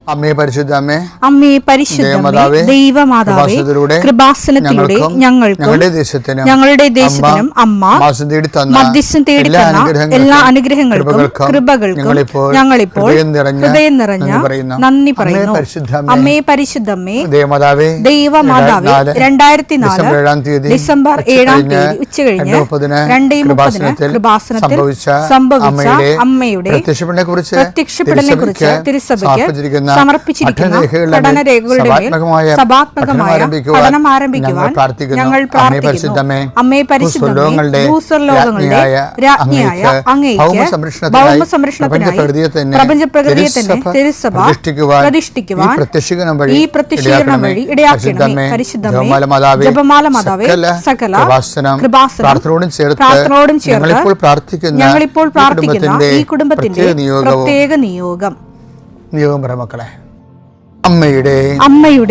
അമ്മേ പരിശുദ്ധ അമ്മേ, അമ്മേ പരിശുദ്ധ ദൈവമാതാവേ, കൃപാസനത്തിലൂടെ ഞങ്ങളുടെ ദേശത്തിനും അമ്മ മധ്യസ്ഥം തേടി തന്ന എല്ലാ അനുഗ്രഹങ്ങൾക്കും കൃപകൾക്കും ഞങ്ങളിപ്പോൾ ഹൃദയം നിറഞ്ഞ നന്ദി പറയുന്നു. അമ്മേ പരിശുദ്ധമ്മേ ദൈവമാതാവേ, 2004 ഡിസംബർ 7 ഉച്ചകഴിഞ്ഞ് 2:30 കൃപാസനത്തിൽ സംഭവിച്ച അമ്മയുടെ പ്രത്യക്ഷപ്പെടലിനെ കുറിച്ച് തിരുസഭയ്ക്ക് സമർപ്പിച്ചിരിക്കുന്ന പഠനരേഖകളുടെ സഭാത്മകമായ പഠനം ആരംഭിക്കുവാൻ ഞങ്ങൾ പ്രാർത്ഥിക്കുന്നു. അമ്മേ പരിശുദ്ധമേ, ഭൂസ്വർലോകങ്ങളുടെ രാജ്ഞിയായ അങ്ങേയ്ക്ക് ഭൗമ സംരക്ഷണത്തിനായി പ്രപഞ്ചപ്രകൃതിയെ തിരുസഭ പ്രതിഷ്ഠിക്കുവാൻ ഈ പ്രത്യക്ഷീകരണം വഴി ഇടയാക്കണമേ. പരിശുദ്ധമേ, ജപമാല മാതാവേ, സകല കൃപാസനം പ്രാർത്ഥനയോടും ചേർത്ത് ഞങ്ങളിപ്പോൾ പ്രാർത്ഥിക്കുന്ന ഈ കുടുംബത്തിന്റെ പ്രത്യേക നിയോഗം മക്കളെ, അമ്മയുടെ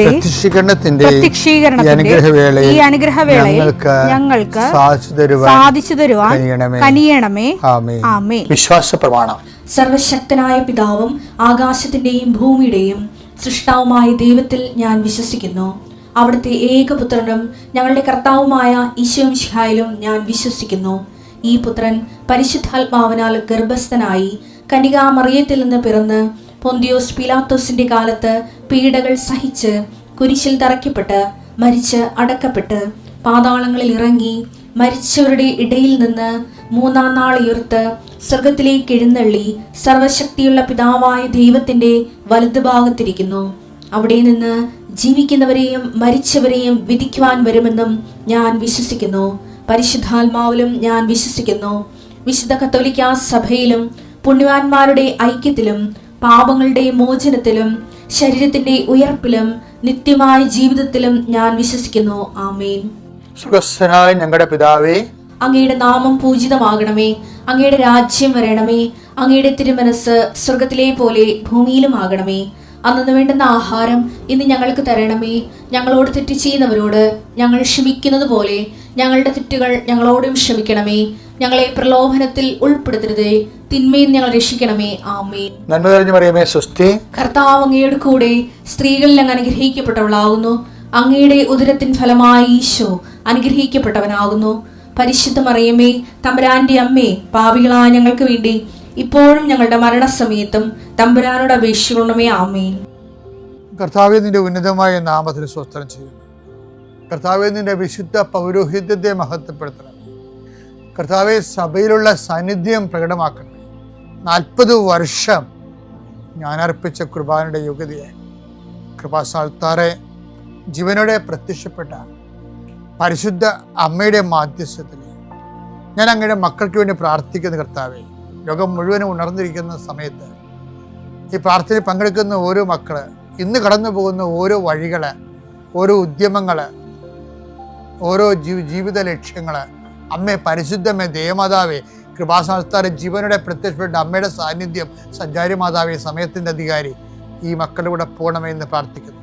പ്രത്യക്ഷീകരണത്തിന്റെ ഈ അനുഗ്രഹവേളയിൽ ഞങ്ങൾക്ക് സാധിച്ചു തരുവാൻ കനിയണമേ. ആമേൻ. വിശ്വാസ പ്രമാണം. സർവശക്തനായ പിതാവും ആകാശത്തിന്റെയും ഭൂമിയുടെയും സൃഷ്ടാവുമായ ദൈവത്തിൽ ഞാൻ വിശ്വസിക്കുന്നു. അവിടുത്തെ ഏകപുത്രനും ഞങ്ങളുടെ കർത്താവുമായ ഈശോമിശിഹായിലും ഞാൻ വിശ്വസിക്കുന്നു. ഈ പുത്രൻ പരിശുദ്ധാത്മാവിനാൽ ഗർഭസ്ഥനായി കന്യകാമറിയത്തിൽ നിന്ന് പിറന്ന് പൊന്തിയോസ് പിലാത്തോസിന്റെ കാലത്ത് പീഡകൾ സഹിച്ച് കുരിശിൽ തറയ്ക്കപ്പെട്ട് മരിച്ച് അടക്കപ്പെട്ട് പാതാളങ്ങളിൽ ഇറങ്ങി മരിച്ചവരുടെ ഇടയിൽ നിന്ന് 3-ാം നാൾ ഉയർത്ത് സ്വർഗത്തിലേക്ക് എഴുന്നള്ളി സർവശക്തിയുള്ള പിതാവായ ദൈവത്തിന്റെ വലതുഭാഗത്തിരിക്കുന്നു. അവിടെ നിന്ന് ജീവിക്കുന്നവരെയും മരിച്ചവരെയും വിധിക്കുവാൻ വരുമെന്നും ഞാൻ വിശ്വസിക്കുന്നു. പരിശുദ്ധാത്മാവിലും ഞാൻ വിശ്വസിക്കുന്നു. വിശുദ്ധ കത്തോലിക്കാ സഭയിലും പുണ്യവാന്മാരുടെ ഐക്യത്തിലും പാപങ്ങളുടെ മോചനത്തിലും ശരീരത്തിന്റെ ഉയർപ്പിലും നിത്യമായ ജീവിതത്തിലും ഞാൻ വിശ്വസിക്കുന്നു. ആമേൻ. സുഖസ്ഥനായ ഞങ്ങളുടെ പിതാവേ, അങ്ങയുടെ നാമം പൂജിതമാകണമേ. അങ്ങയുടെ രാജ്യം വരണമേ. അങ്ങയുടെ തിരുമനസ് സ്വർഗത്തിലെ പോലെ ഭൂമിയിലും ആകണമേ. അന്നു വേണ്ടുന്ന ആഹാരം ഇന്ന് ഞങ്ങൾക്ക് തരണമേ. ഞങ്ങളോട് തെറ്റ് ചെയ്യുന്നവരോട് ഞങ്ങൾ ക്ഷമിക്കുന്നത് പോലെ ഞങ്ങളുടെ തെറ്റുകൾ ഞങ്ങളോടും ക്ഷമിക്കണമേ. ഞങ്ങളെ പ്രലോഭനത്തിൽ ഉൾപ്പെടുത്തരുതേ, തിന്മയിൽ ഞങ്ങൾ രക്ഷിക്കണമേ. ആമേൻ. നന്മ നിറഞ്ഞ മറിയമേ, സ്വസ്തി. കർത്താവ് അങ്ങയുടെ കൂടെ സ്ത്രീകളിൽ അങ്ങ് അനുഗ്രഹിക്കപ്പെട്ടവളാകുന്നു. അങ്ങയുടെ ഉദരത്തിൻ ഫലമായി ഈശോ അനുഗ്രഹിക്കപ്പെട്ടവനാകുന്നു. പരിശുദ്ധ മറിയമേ, തമ്പുരാന്റെ അമ്മേ, പാപികളായ ഞങ്ങൾക്ക് വേണ്ടി ഇപ്പോഴും ഞങ്ങളുടെ മരണസമയത്തും തമ്പുരാനോട് അപേക്ഷിക്കണമേ. ആമേൻ. കർത്താവേ, നിന്റെ ഉന്നതമായ നാമത്തിൽ സ്തോത്രം ചെയ്യുന്നു. കർത്താവേ, നിന്റെ വിശുദ്ധ പൗരോഹിത്യത്തെ മഹത്വപ്പെടുത്തണം. കർത്താവെ, സഭയിലുള്ള സാന്നിധ്യം പ്രകടമാക്കണം. 40 വർഷം ഞാൻ അർപ്പിച്ച കുർബാനയുടെ യോഗ്യതയെ കൃപാസാൽത്താറെ ജീവനോടെ പ്രത്യക്ഷപ്പെട്ട പരിശുദ്ധ അമ്മയുടെ മാധ്യസ്ഥത്തിൽ ഞാൻ അങ്ങയുടെ മക്കൾക്ക് വേണ്ടി പ്രാർത്ഥിക്കുന്ന കർത്താവെ, ലോകം മുഴുവനും ഉണർന്നിരിക്കുന്ന സമയത്ത് ഈ പ്രാർത്ഥനയിൽ പങ്കെടുക്കുന്ന ഓരോ മക്കള്, ഇന്ന് കടന്നു പോകുന്ന ഓരോ വഴികള്, ഓരോ ഉദ്യമങ്ങള്, ഓരോ ജീവിത ലക്ഷ്യങ്ങള്, അമ്മേ പരിശുദ്ധമേ ദേവമാതാവേ, കൃപാസാൽത്താറെ ജീവനോടെ പ്രത്യക്ഷപ്പെട്ട അമ്മയുടെ സാന്നിധ്യം, സഞ്ചാരി മാതാവേ, സമയത്തിൻ്റെ അധികാരി, ഈ മക്കളുടെ കൂടെ പോകണമെന്ന് പ്രാർത്ഥിക്കുന്നു.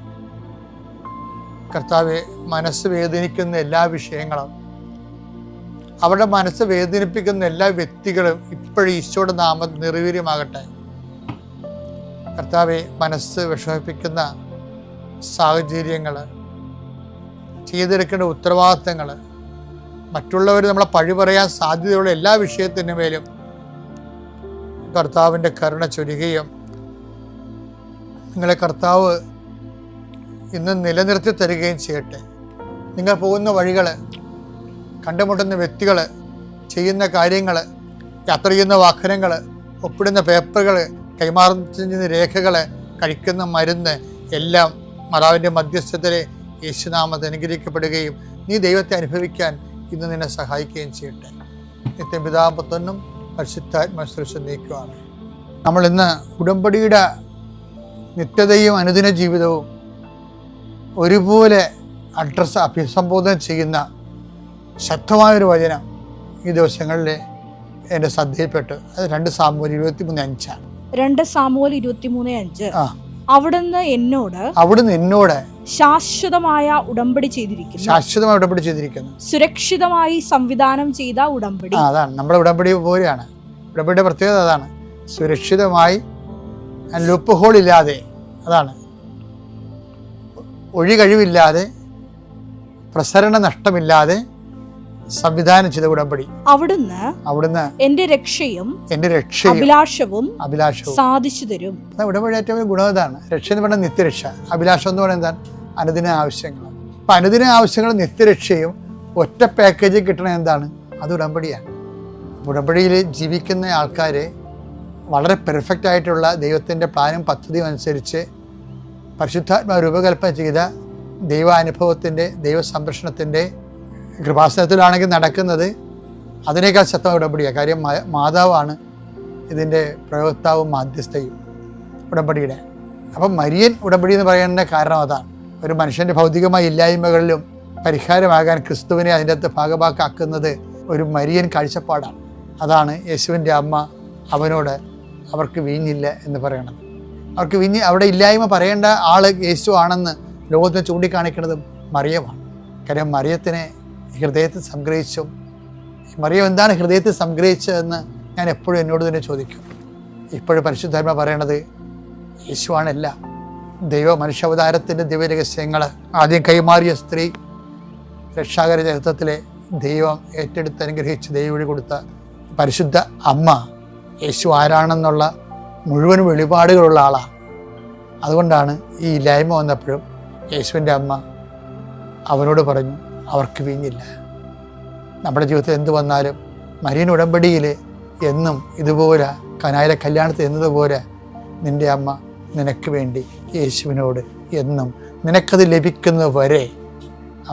കർത്താവെ, മനസ്സ് വേദനിക്കുന്ന എല്ലാ വിഷയങ്ങളും, അവരുടെ മനസ്സ് വേദനിപ്പിക്കുന്ന എല്ലാ വ്യക്തികളും ഇപ്പോഴും ഈശോയുടെ നാമം നിർവീര്യമാകട്ടെ. കർത്താവെ, മനസ്സ് വിഷമിപ്പിക്കുന്ന സാഹചര്യങ്ങൾ, ചെയ്തെടുക്കേണ്ട ഉത്തരവാദിത്തങ്ങൾ, മറ്റുള്ളവർ നമ്മളെ പഴി പറയാൻ സാധ്യതയുള്ള എല്ലാ വിഷയത്തിനു മേലും കർത്താവിൻ്റെ കരുണ ചൊരിയുകയും നിങ്ങളെ കർത്താവ് ഇന്ന് നിലനിർത്തി തരികയും ചെയ്യട്ടെ. നിങ്ങൾ പോകുന്ന വഴികൾ, കണ്ടുമുട്ടുന്ന വ്യക്തികൾ, ചെയ്യുന്ന കാര്യങ്ങൾ, യാത്ര ചെയ്യുന്ന വാഹനങ്ങൾ, ഒപ്പിടുന്ന പേപ്പറുകൾ, കൈമാറുന്ന രേഖകൾ, കഴിക്കുന്ന മരുന്ന് എല്ലാം മാതാവിൻ്റെ മധ്യസ്ഥത്തിലെ യേശുനാമത്തിൽ അനുഗ്രഹിക്കപ്പെടുകയും നീ ദൈവത്തെ അനുഭവിക്കാൻ ഇന്ന് നിന്നെ സഹായിക്കുകയും ചെയ്യട്ടെ. നിത്യം പിതാവും പുത്രനും പരിശുദ്ധാത്മാശ്രേഷ്ഠ നീക്കുവാണ്. നമ്മൾ ഇന്ന് ഉടമ്പടിയുടെ നിത്യതയും അനുദിന ജീവിതവും ഒരുപോലെ അഭിസംബോധന ചെയ്യുന്ന ശക്തമായൊരു വചനം ഈ ദിവസങ്ങളിൽ എൻ്റെ ശ്രദ്ധയിൽപ്പെട്ടു. അത് 2 സാമുവേൽ 23:5. 2 സാമുവേൽ 23:5. അവിടുന്ന് എന്നോട് ശാശ്വതമായ ഉടമ്പടി ചെയ്തിരിക്കുന്നു. സുരക്ഷിതമായി സംവിധാനം ചെയ്ത ഉടമ്പടി. അതാണ് നമ്മുടെ ഉടമ്പടി പോലെയാണ്. ഉടമ്പടിയുടെ പ്രത്യേകത അതാണ്. സുരക്ഷിതമായി, ലൂപ്പ് ഹോൾ ഇല്ലാതെ അതാണ് ഒഴികഴിവില്ലാതെ പ്രസരണ നഷ്ടമില്ലാതെ സംവിധാനം ചെയ്ത ഉടമ്പടി. അവിടുന്ന് എന്റെ രക്ഷയും അഭിലാഷവും സാധിച്ചു തരും. ഉടമ്പടി ഏറ്റവും ഗുണം ഇതാണ്. രക്ഷ എന്ന് പറയുന്നത് നിത്യരക്ഷ, അഭിലാഷം എന്ന് പറയുന്നത് എന്താണ്? അനുദിന ആവശ്യങ്ങൾ. അപ്പൊ അനുദിന ആവശ്യങ്ങൾ നിത്യരക്ഷയും ഒറ്റ പാക്കേജിൽ കിട്ടണ എന്താണ്? അത് ഉടമ്പടിയാണ്. ഉടമ്പടിയിൽ ജീവിക്കുന്ന ആൾക്കാരെ വളരെ പെർഫെക്റ്റ് ആയിട്ടുള്ള ദൈവത്തിൻ്റെ പ്ലാനും പദ്ധതിയും അനുസരിച്ച് പരിശുദ്ധാത്മാവ് രൂപകൽപ്പന ചെയ്ത ദൈവാനുഭവത്തിൻ്റെ ദൈവസംരക്ഷണത്തിൻ്റെ കൃപാസനത്തിലാണെങ്കിൽ നടക്കുന്നത് അതിനേക്കാൾ ശക്തമായ ഉടമ്പടിയാണ്. കാര്യം മാതാവാണ് ഇതിൻ്റെ പ്രയോക്താവും മാധ്യസ്ഥയും ഉടമ്പടിയുടെ. അപ്പം മരിയൻ ഉടമ്പടി എന്ന് പറയുന്നതിൻ്റെ കാരണം അതാണ്. ഒരു മനുഷ്യൻ്റെ ഭൗതികമായ ഇല്ലായ്മകളിലും പരിഹാരമാകാൻ ക്രിസ്തുവിനെ അതിൻ്റെ അകത്ത് ഭാഗഭാക്കാക്കുന്നത് ഒരു മരിയൻ കാഴ്ചപ്പാടാണ്. അതാണ് യേശുവിൻ്റെ അമ്മ അവനോട് അവർക്ക് വീഞ്ഞില്ല എന്ന് പറയണത്. അവർക്ക് വീഞ്ഞ് അവിടെ ഇല്ലായ്മ പറയേണ്ട ആൾ യേശു ആണെന്ന് ലോകത്തിന് ചൂണ്ടിക്കാണിക്കുന്നതും മറിയമാണ്. കാര്യം മറിയത്തിനെ ഹൃദയത്തിൽ സംഗ്രഹിച്ചു. മറിയം എന്താണ് ഹൃദയത്തിൽ സംഗ്രഹിച്ചതെന്ന് ഞാൻ എപ്പോഴും എന്നോട് തന്നെ ചോദിക്കും. ഇപ്പോഴും പരിശുദ്ധാത്മ പറയണത് യേശുവാണല്ല. ദൈവ മനുഷ്യാവതാരത്തിൻ്റെ ദിവ്യരഹസ്യങ്ങൾ ആദ്യം കൈമാറിയ സ്ത്രീ, രക്ഷാകര ചരിത്രത്തിലെ ദൈവം ഏറ്റെടുത്ത് അനുഗ്രഹിച്ച് ദൈവവഴി കൊടുത്ത പരിശുദ്ധ അമ്മ യേശു ആരാണെന്നുള്ള മുഴുവൻ വെളിപാടുകളുള്ള ആളാണ്. അതുകൊണ്ടാണ് ഈ ഇല്ലായ്മ വന്നപ്പോഴും യേശുവിൻ്റെ അമ്മ അവനോട് പറഞ്ഞു അവർക്ക് വീഞ്ഞില്ല. നമ്മുടെ ജീവിതത്തിൽ എന്ത് വന്നാലും മരിയൻ ഉടമ്പടിയിൽ എന്നും ഇതുപോലെ കനായിലെ കല്യാണത്തിൽ എന്നതുപോലെ നിൻ്റെ അമ്മ നിനക്ക് വേണ്ടി യേശുവിനോട് എന്നും നിനക്കത് ലഭിക്കുന്നത് വരെ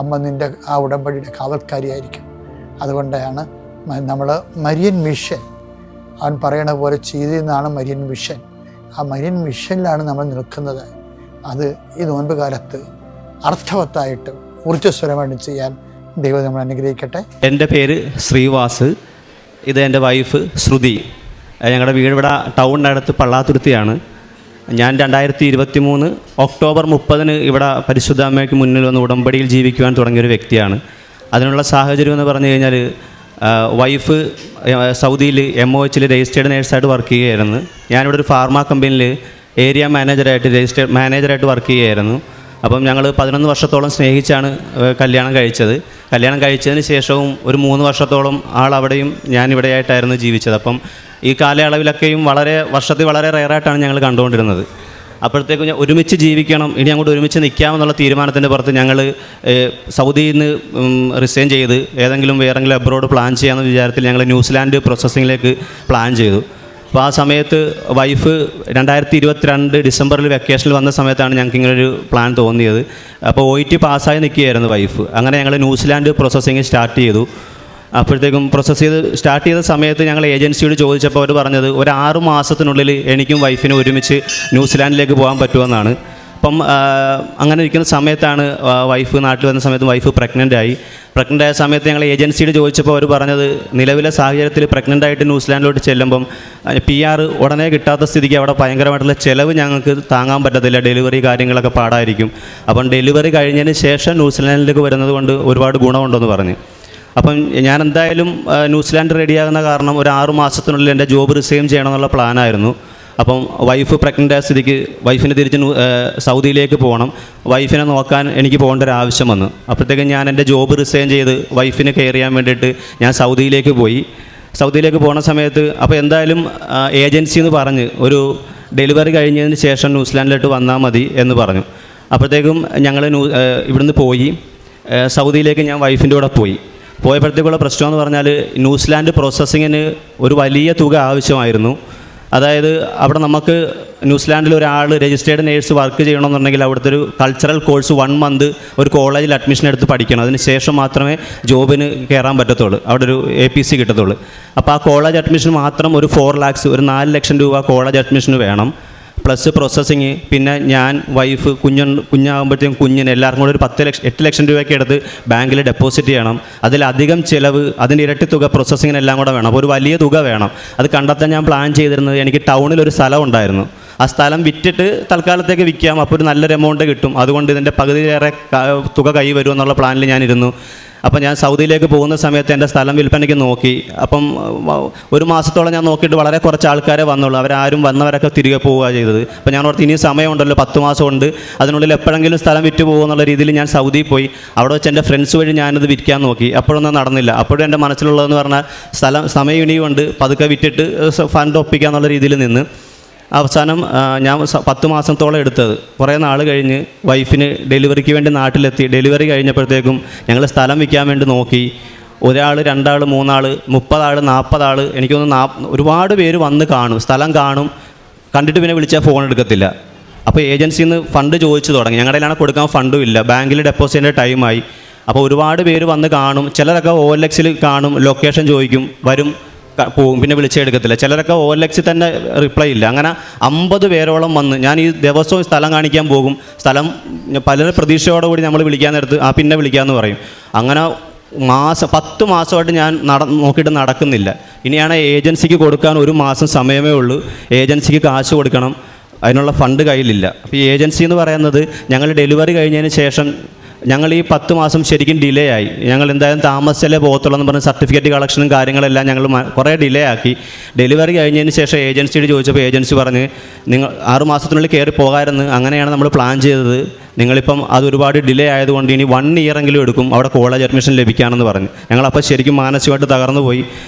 അമ്മ നിൻ്റെ ആ ഉടമ്പടിയുടെ കാവൽക്കാരിയായിരിക്കും. അതുകൊണ്ടാണ് നമ്മൾ മരിയൻ മിഷൻ, അവൻ പറയണ പോലെ ചെയ്തെന്നാണ് മരിയൻ മിഷൻ. ആ മരിയൻ മിഷനിലാണ് നമ്മൾ നിൽക്കുന്നത്. അത് ഈ നോൻപ് കാലത്ത് അർത്ഥവത്തായിട്ട് ഊർജ്ജസ്വരമായിട്ട് ചെയ്യാൻ ദൈവം നമ്മൾ അനുഗ്രഹിക്കട്ടെ. എൻ്റെ പേര് ശ്രീവാസ്, ഇത് എൻ്റെ വൈഫ് ശ്രുതി. ഞങ്ങളുടെ വീട് ഇവിടെ ടൗണിനടുത്ത് പള്ളാത്തുരുത്തിയാണ്. ഞാൻ 2023 ഒക്ടോബർ 30 ഇവിടെ പരിശുദ്ധ അമ്മയ്ക്ക് മുന്നിൽ വന്ന് ഉടമ്പടിയിൽ ജീവിക്കുവാൻ തുടങ്ങിയൊരു വ്യക്തിയാണ്. അതിനുള്ള സാഹചര്യം എന്ന് പറഞ്ഞു കഴിഞ്ഞാൽ വൈഫ് സൗദിയിൽ MOH രജിസ്റ്റേർഡ് നേഴ്സായിട്ട് വർക്ക് ചെയ്യുകയായിരുന്നു. ഞാനിവിടെ ഒരു ഫാർമ കമ്പനിയിൽ ഏരിയ മാനേജറായിട്ട് വർക്ക് ചെയ്യുകയായിരുന്നു. അപ്പം ഞങ്ങൾ 11 വർഷത്തോളം സ്നേഹിച്ചാണ് കല്യാണം കഴിച്ചത്. കല്യാണം കഴിച്ചതിന് ശേഷവും ഒരു 3 വർഷത്തോളം ആളവിടെയും ഞാനിവിടെയായിട്ടായിരുന്നു ജീവിച്ചത്. അപ്പം ഈ കാലയളവിലൊക്കെയും വർഷത്തിൽ വളരെ റെയറായിട്ടാണ് ഞങ്ങൾ കണ്ടുകൊണ്ടിരുന്നത്. അപ്പോഴത്തേക്കും ഒരുമിച്ച് ജീവിക്കണം, ഇനി അങ്ങോട്ട് ഒരുമിച്ച് നിൽക്കാമെന്നുള്ള തീരുമാനത്തിൻ്റെ പുറത്ത് ഞങ്ങൾ സൗദിയിൽ നിന്ന് റിസൈൻ ചെയ്ത് ഏതെങ്കിലും വേറെങ്കിലും അബ്രോഡ് പ്ലാൻ ചെയ്യാമെന്ന വിചാരത്തിൽ ഞങ്ങൾ ന്യൂസിലാൻഡ് പ്രോസസ്സിങ്ങിലേക്ക് പ്ലാൻ ചെയ്തു. അപ്പോൾ ആ സമയത്ത് വൈഫ് 2022 ഡിസംബറിൽ വെക്കേഷനിൽ വന്ന സമയത്താണ് ഞങ്ങൾക്ക് ഇങ്ങനൊരു പ്ലാൻ തോന്നിയത്. അപ്പോൾ OET പാസ്സായി നിൽക്കുകയായിരുന്നു വൈഫ്. അങ്ങനെ ഞങ്ങൾ ന്യൂസിലാൻഡ് പ്രോസസ്സിങ് സ്റ്റാർട്ട് ചെയ്തു. അപ്പോഴത്തേക്കും സ്റ്റാർട്ട് ചെയ്ത സമയത്ത് ഞങ്ങൾ ഏജൻസിയോട് ചോദിച്ചപ്പോൾ അവർ പറഞ്ഞത് ഒരു 6 മാസത്തിനുള്ളിൽ എനിക്കും വൈഫിനും ഒരുമിച്ച് ന്യൂസിലാൻഡിലേക്ക് പോകാൻ പറ്റുമെന്നാണ്. അപ്പം അങ്ങനെ ഇരിക്കുന്ന സമയത്താണ് വൈഫ് നാട്ടിൽ വന്ന സമയത്ത് വൈഫ് പ്രഗ്നൻ്റ് ആയ സമയത്ത് ഞങ്ങൾ ഏജൻസിയോട് ചോദിച്ചപ്പോൾ അവർ പറഞ്ഞത് നിലവിലെ സാഹചര്യത്തിൽ പ്രഗ്നൻ്റ് ആയിട്ട് ന്യൂസിലാൻഡിലോട്ട് ചെല്ലുമ്പം PR ഉടനെ കിട്ടാത്ത സ്ഥിതിക്ക് അവിടെ ഭയങ്കരമായിട്ടുള്ള ചിലവ് ഞങ്ങൾക്ക് താങ്ങാൻ പറ്റത്തില്ല, ഡെലിവറി കാര്യങ്ങളൊക്കെ പാടായിരിക്കും. അപ്പം ഡെലിവറി കഴിഞ്ഞതിന് ശേഷം ന്യൂസിലാൻഡിലേക്ക് വരുന്നത് കൊണ്ട് ഒരുപാട് ഗുണമുണ്ടെന്ന് പറഞ്ഞു. അപ്പം ഞാൻ എന്തായാലും ന്യൂസിലാൻഡ് റെഡിയാകുന്ന കാരണം ഒരു 6 മാസത്തിനുള്ളിൽ എൻ്റെ ജോബ് റിസൈൻ ചെയ്യണമെന്നുള്ള പ്ലാനായിരുന്നു. അപ്പം വൈഫ് പ്രഗ്നൻ്റ് ആയ സ്ഥിതിക്ക് വൈഫിന് തിരിച്ച് സൗദിയിലേക്ക് പോകണം, വൈഫിനെ നോക്കാൻ എനിക്ക് പോകേണ്ട ഒരു ആവശ്യം വന്നു. അപ്പോഴത്തേക്കും ഞാൻ എൻ്റെ ജോബ് റിസൈൻ ചെയ്ത് വൈഫിനെ കെയർ ചെയ്യാൻ വേണ്ടിയിട്ട് ഞാൻ സൗദിയിലേക്ക് പോകുന്ന സമയത്ത് അപ്പോൾ എന്തായാലും ഏജൻസി എന്ന് പറഞ്ഞ് ഒരു ഡെലിവറി കഴിഞ്ഞതിന് ശേഷം ന്യൂസിലാൻഡിലോട്ട് വന്നാൽ മതി എന്ന് പറഞ്ഞു. അപ്പോഴത്തേക്കും ഞങ്ങൾ ഇവിടുന്ന് പോയി സൗദിയിലേക്ക് ഞാൻ വൈഫിൻ്റെ കൂടെ പോയപ്പോഴത്തേക്കുള്ള പ്രശ്നം എന്ന് പറഞ്ഞാൽ ന്യൂസിലാൻഡ് പ്രോസസ്സിങ്ങിന് ഒരു വലിയ തുക ആവശ്യമായിരുന്നു. അതായത് അവിടെ നമുക്ക് ന്യൂസിലാൻഡിൽ ഒരാൾ രജിസ്റ്റേർഡ് നേഴ്സ് വർക്ക് ചെയ്യണമെന്നുണ്ടെങ്കിൽ അവിടുത്തെ ഒരു കൾച്ചറൽ കോഴ്സ് 1 മന്ത് ഒരു കോളേജിൽ അഡ്മിഷൻ എടുത്ത് പഠിക്കണം. അതിന് ശേഷം മാത്രമേ ജോബിന് കയറാൻ പറ്റത്തുള്ളൂ, അവിടെ ഒരു APC കിട്ടത്തുള്ളൂ. അപ്പോൾ ആ കോളേജ് അഡ്മിഷൻ മാത്രം ഒരു 4 lakhs, ഒരു 4 ലക്ഷം രൂപ കോളേജ് അഡ്മിഷന് വേണം. പ്ലസ് പ്രോസസ്സിങ്, പിന്നെ ഞാൻ വൈഫ് കുഞ്ഞാകുമ്പോഴത്തേക്കും കുഞ്ഞിന് എല്ലാവർക്കും കൂടെ ഒരു 8 ലക്ഷം രൂപയ്ക്ക് എടുത്ത് ബാങ്കിൽ ഡെപ്പോസിറ്റ് ചെയ്യണം. അതിലധികം ചിലവ്, അതിൻ്റെ ഇരട്ടി തുക പ്രോസസ്സിങ്ങിനെല്ലാം കൂടെ വേണം. അപ്പോൾ ഒരു വലിയ തുക വേണം. അത് കണ്ടെത്താൻ ഞാൻ പ്ലാൻ ചെയ്തിരുന്നത് എനിക്ക് ടൗണിൽ ഒരു സ്ഥലം ഉണ്ടായിരുന്നു. ആ സ്ഥലം വിറ്റിട്ട് തൽക്കാലത്തേക്ക് വിൽക്കാം, അപ്പോൾ ഒരു നല്ലൊരു എമൗണ്ട് കിട്ടും. അതുകൊണ്ട് ഇതിൻ്റെ പകുതിയേറെ തുക കൈ വരുമെന്നുള്ള പ്ലാനിൽ ഞാനിരുന്നു. അപ്പോൾ ഞാൻ സൗദിയിലേക്ക് പോകുന്ന സമയത്ത് എൻ്റെ സ്ഥലം വിൽപ്പനയ്ക്ക് നോക്കി. അപ്പം ഒരു മാസത്തോളം ഞാൻ നോക്കിയിട്ട് വളരെ കുറച്ച് ആൾക്കാരെ വന്നുള്ളൂ. അവരാരും വന്നവരൊക്കെ തിരികെ പോവുക ചെയ്തത്. അപ്പോൾ ഞാൻ ഓർത്ത് ഇനിയും സമയമുണ്ടല്ലോ, 10 മാസമുണ്ട്, അതിനുള്ളിൽ എപ്പോഴെങ്കിലും സ്ഥലം വിറ്റ് പോകുമെന്നുള്ള രീതിയിൽ ഞാൻ സൗദിയിൽ പോയി. അവിടെ വെച്ച് എൻ്റെ ഫ്രണ്ട്സ് വഴി ഞാനിത് വിൽക്കാൻ നോക്കി. അപ്പോഴൊന്നും നടന്നില്ല. അപ്പോഴും എൻ്റെ മനസ്സിലുള്ളതെന്ന് പറഞ്ഞാൽ സമയം ഇനിയുണ്ട്, പതുക്കെ വിറ്റിട്ട് ഫണ്ട് ഒപ്പിക്കുക എന്നുള്ള രീതിയിൽ നിന്ന് അവസാനം ഞാൻ 10 മാസത്തോളം എടുത്തത്. കുറേ നാൾ കഴിഞ്ഞ് വൈഫിന് ഡെലിവറിക്ക് വേണ്ടി നാട്ടിലെത്തി. ഡെലിവറി കഴിഞ്ഞപ്പോഴത്തേക്കും ഞങ്ങൾ സ്ഥലം വിൽക്കാൻ വേണ്ടി നോക്കി. 1 ആൾ 2 ആൾ 3 ആൾ 30 ആൾ 40 ആൾ എനിക്കൊന്ന് ഒരുപാട് പേര് വന്ന് കാണും, സ്ഥലം കാണും, കണ്ടിട്ട് പിന്നെ വിളിച്ചാൽ ഫോൺ എടുക്കത്തില്ല. അപ്പോൾ ഏജൻസിയിൽ നിന്ന് ഫണ്ട് ചോദിച്ചു തുടങ്ങി. ഞങ്ങളുടെ കയ്യിലാണ് കൊടുക്കാൻ ഫണ്ടും ഇല്ല, ബാങ്കിൽ ഡെപ്പോസിറ്റിൻ്റെ ടൈമായി. അപ്പോൾ ഒരുപാട് പേര് വന്ന് കാണും. ചിലരൊക്കെ OLXൽ കാണും, ലൊക്കേഷൻ ചോദിക്കും, വരും, പോകും, പിന്നെ വിളിച്ചെടുക്കത്തില്ല. ചിലരൊക്കെ OLX തന്നെ റിപ്ലൈ ഇല്ല. അങ്ങനെ 50 പേരോളം വന്ന് ഞാൻ ഈ ദിവസവും സ്ഥലം കാണിക്കാൻ പോകും. സ്ഥലം പലരും പ്രതീക്ഷയോടുകൂടി നമ്മൾ വിളിക്കാൻ നേരത്ത് പിന്നെ വിളിക്കാമെന്ന് പറയും. അങ്ങനെ 10 മാസമായിട്ട് ഞാൻ നോക്കിയിട്ട് നടക്കുന്നില്ല. ഇനിയാണ് ഏജൻസിക്ക് കൊടുക്കാൻ 1 മാസം സമയമേ ഉള്ളൂ. ഏജൻസിക്ക് കാശ് കൊടുക്കണം, അതിനുള്ള ഫണ്ട് കയ്യിലില്ല. അപ്പോൾ ഈ ഏജൻസി എന്ന് പറയുന്നത് ഞങ്ങൾ ഡെലിവറി കഴിഞ്ഞതിന് ശേഷം ഞങ്ങൾ ഈ 10 മാസം ശരിക്കും ഡിലേ ആയി. ഞങ്ങൾ എന്തായാലും താമസിച്ചാലേ പോകത്തുള്ളൂ എന്ന് പറഞ്ഞ് സർട്ടിഫിക്കറ്റ് കളക്ഷനും കാര്യങ്ങളെല്ലാം ഞങ്ങൾ കുറേ ഡിലേ ആക്കി. ഡെലിവറി കഴിഞ്ഞതിന് ശേഷം ഏജൻസിയോട് ചോദിച്ചപ്പോൾ ഏജൻസി പറഞ്ഞ് നിങ്ങൾ 6 മാസത്തിനുള്ളിൽ കയറി പോകാമായിരുന്നു, അങ്ങനെയാണ് നമ്മൾ പ്ലാൻ ചെയ്തത്, നിങ്ങളിപ്പം അത് ഒരുപാട് ഡിലേ ആയതുകൊണ്ട് ഇനി 1 ഇയറെങ്കിലും എടുക്കും അവിടെ കോളേജ് അഡ്മിഷൻ ലഭിക്കാമെന്ന് പറഞ്ഞു. ഞങ്ങളപ്പോൾ ശരിക്കും മാനസികമായിട്ട് തകർന്നു പോയി.